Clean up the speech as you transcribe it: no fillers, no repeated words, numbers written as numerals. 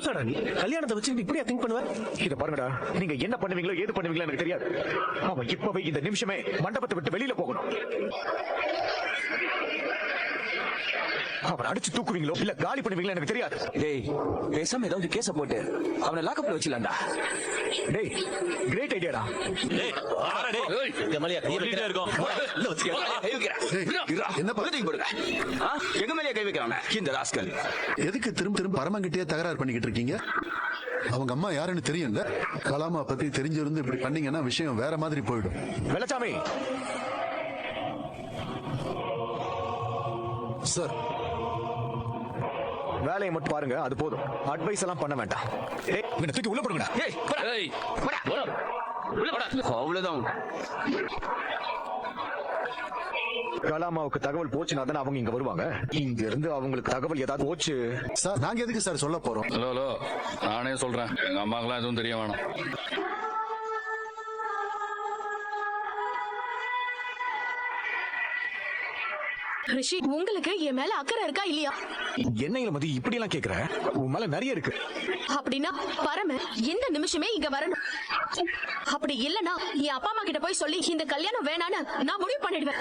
லூசாடா நீ? கல்யாணத்தை வச்சுக்கிட்டு இப்படியா திங்க் பண்ணுவ? இத பாருங்கடா, நீங்க என்ன பண்ணுவீங்களோ ஏது பண்ணுவீங்களோ எனக்கு தெரியாது. அவன் இப்பவே இந்த நிமிஷமே மண்டபத்தை விட்டு வெளியில போகணும். அவனை அடிச்சு தூக்குவீங்களோ இல்ல காலி பண்ணுவீங்களோ எனக்கு தெரியாது. டேய், பேசாம ஏதாவது கேஸ போட்டு அவனை லாக்கப்ல வச்சிடலாம்டா. டேய், கிரேட் ஐடியாடா. என்ன பக்கத்துக்கு போடுங்க. எங்க மேலேயே கை வைக்கிறாங்க இந்த ராஸ்கல். எதுக்கு திரும்ப திரும்ப பரமங்கிட்டே தகராறு பண்ணிக்கிட்டு இருக்கீங்க? அவங்க அம்மா யாருன்னு தெரியும்ல. கலாமா பத்தி தெரிஞ்சிருந்து இப்படி பண்ணீங்கன்னா விஷயம் வேற மாதிரி போயிடும். வெள்ளச்சாமி சார், வேலையை மட்டும் பாருங்க, அது போதும். அட்வைஸ் எல்லாம் பண்ண வேண்டாம். இவனை தூக்கி உள்ள போடுங்கடா. அவ்வளவுதான். கலாமாவுக்கு தகவல் போச்சுன்னா தானே அவங்க இங்க வருவாங்க. இங்க இருந்து அவங்களுக்கு தகவல் ஏதாவது போச்சு. சார் நாங்க எதுக்கு சார் சொல்ல போறோம்? ஹலோ, நானே சொல்றேன். எங்க அம்மாக்கெல்லாம் எதுவும் தெரிய வேணாம். ரிஷி, உங்களுக்கு என் மேல அக்கறை இருக்கா இல்லையா? என்ன இளமதி இப்படி எல்லாம் கேக்குற? உன் மேல நிறைய இருக்கு. அப்படின்னா பரம இந்த நிமிஷமே இங்க வரணும். அப்படி இல்லனா என் அப்பா அம்மா கிட்ட போய் சொல்லி இந்த கல்யாணம் வேணான்னு நான் முடிவு பண்ணிடுவேன்.